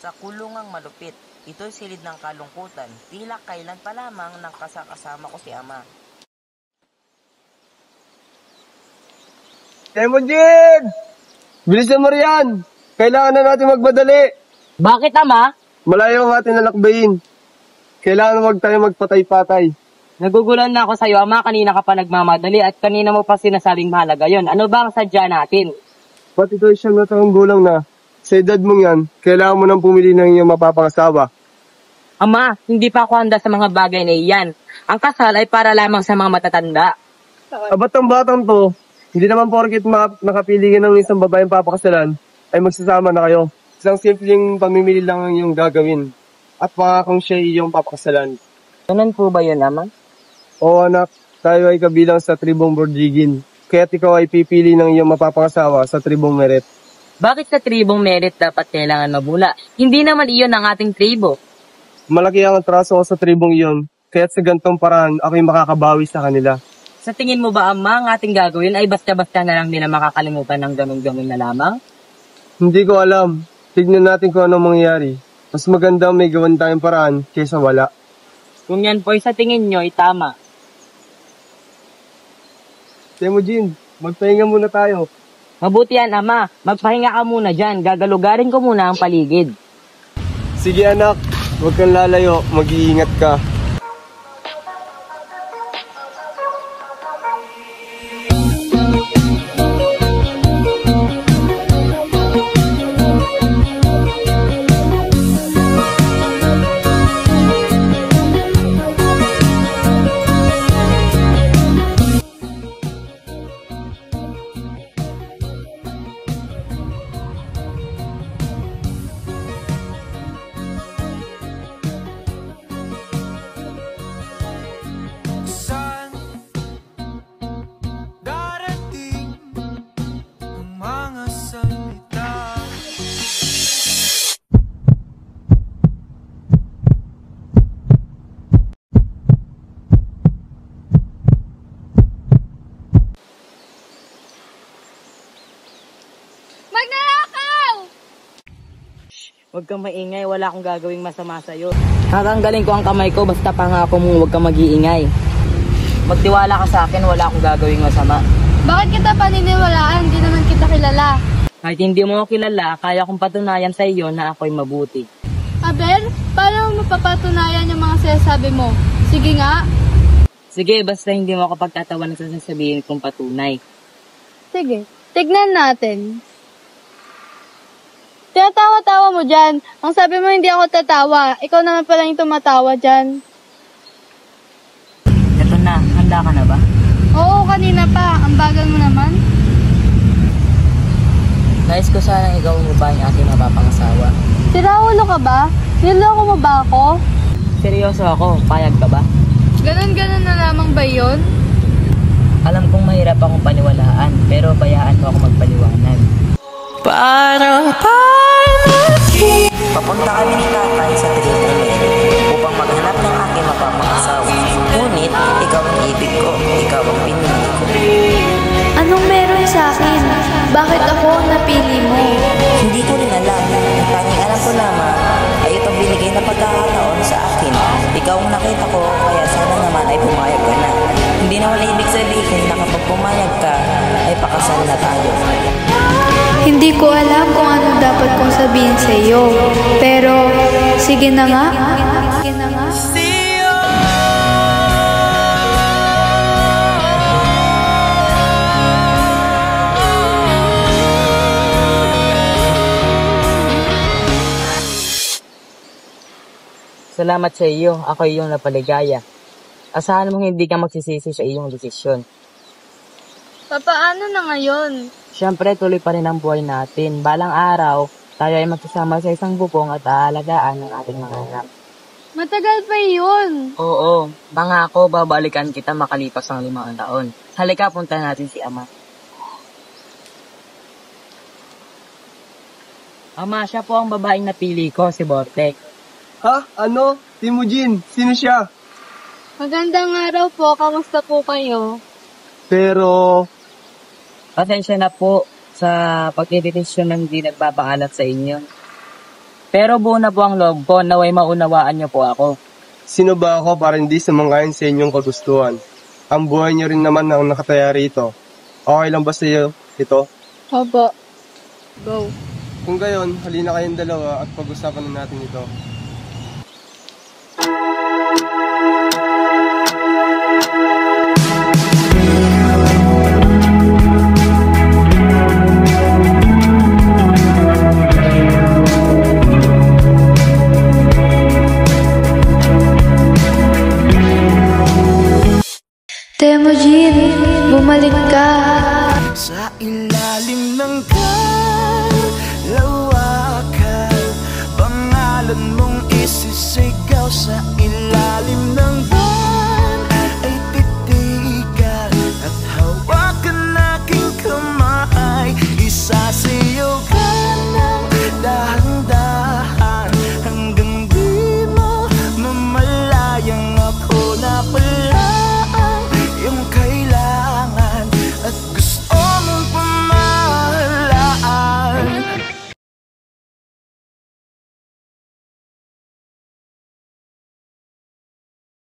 sa kulungang malupit. Ito'y silid ng kalungkutan, tila kailan pa lamang nang kasakasama ko si ama. Temujin! Bilisan mo riyan! Kailangan na natin magmadali! Bakit, ama? Malayo ang ating lalakbayin. Kailangan wag tayo magpatay-patay. Nagugulan na ako sa'yo, ama. Kanina ka pa nagmamadali at kanina mo pa sinasabing mahalaga yon. Ano ba ang sadya natin? Pati ito'y 9 na taong gulang na. Sa edad mong yan, kailangan mo nang pumili ng iyong mapapangasawa. Ama, hindi pa ako handa sa mga bagay na iyan. Ang kasal ay para lamang sa mga matatanda. Abat ang batang to, hindi naman porket nakapili ka ng isang babaeng papakasalan, ay magsasama na kayo. Isang simpleng pamimili lang ang iyong gagawin. At pangakong siya iyong papakasalan. Ganun po ba yun, ama? Oo anak, tayo ay kabilang sa tribong Borjigin. Kaya't ikaw ay pipili ng iyong mapapangasawa sa tribong Meret. Bakit sa tribong Merit dapat kailangan mabula? Hindi naman iyon ang ating tribo. Malaki ang atraso ko sa tribong iyon, kaya't sa gantong paraan ako'y makakabawi sa kanila. Sa tingin mo ba, ama, ang ating gagawin ay basta-basta na lang nila makakalimutan ng ganun-ganun na lamang? Hindi ko alam. Tignan natin kung anong mangyayari. Mas maganda may gawan tayong paraan kaysa wala. Kung yan po ay sa tingin nyo, ay tama. Temujin, magpahinga muna tayo. Mabuti yan, ama. Magpahinga ka muna dyan. Gagalugarin ko muna ang paligid. Sige anak, huwag kang lalayo, mag-iingat ka. Huwag kang maingay, wala akong gagawing masama sa'yo. Tatanggalin ko ang kamay ko, basta pangako mong huwag kang mag-iingay. Magtiwala ka sa akin, wala akong gagawing masama. Bakit kita paniniwalaan? Hindi naman kita kilala. Kahit hindi mo ako kilala, kaya kong patunayan sa iyo na ako'y mabuti. Abel, paano mo mapapatunayan yung mga sinasabi mo? Sige nga. Sige, basta hindi mo ako pagtatawan sa sasabihin kong patunay. Sige, tignan natin. Tinatawa-tawa mo dyan. Ang sabi mo hindi ako tatawa. Ikaw naman pala yung tumatawa dyan. Ito na, handa ka na ba? Oo, kanina pa. Ang bagal mo naman. Nais ko sanang ikaw ang babaeng aking mapapangasawa. Siraulo ka ba? Niloko mo ba ako? Seryoso ako, payag ka ba? Ganon-ganon na lamang ba yun? Alam kong mahirap akong paniwalaan, pero bayaan mo ako magpaliwanag. Papunta kami ni tatay sa tribong Meret upang maghanap ng aking mapapangasawa. Ngunit, ikaw ang ibig ko, ikaw ang pinili ko. Anong meron sa akin? Bakit ako ang napili mo? Hindi ko rin alam. Ang tanging alam ko lamang ay itong binigay na pagkakataon sa akin. Ikaw ang nakita ko, kaya sana naman ay pumayag ka na. Hindi naman ibig sabihin na kapag pumayag ka, ay pakasal na tayo. Hindi ko alam kung ano dapat kong sabihin sa iyo. Pero, sige na nga. Sige na nga. Salamat sa iyo, ako iyong napaligaya. Asahan mong hindi ka magsisisi sa iyong desisyon. Papaano na ngayon? Siyempre, tuloy pa rin ang buhay natin. Balang araw, tayo ay magsasama sa isang bubong at aalagaan ng ating mga anak. Matagal pa yun. Oo, pangako babalikan kita makalipas ang 5 taon. Halika, punta natin si Ama. Ama, siya po ang babaeng napili ko, si Bortek. Ha? Ano? Temujin, sino siya? Magandang araw po. Kamusta po kayo? Pero, Pasensya na po sa pagdidesisyon ng hindi nagpapaalam sa inyo. Pero buo na po ang loob ko, naway maunawaan niyo po ako. Sino ba ako para hindi sumangayon sa inyong kagustuhan? Ang buhay niyo rin naman ang nakataya rito. Okay lang ba sa iyo ito? Opo. Go. Kung gayon, halina kayong dalawa at pag-usapan na natin ito. Temujin, bumalik ka. Sa ilalim ng kalawakan, pangalan mong isisigaw sa ilalim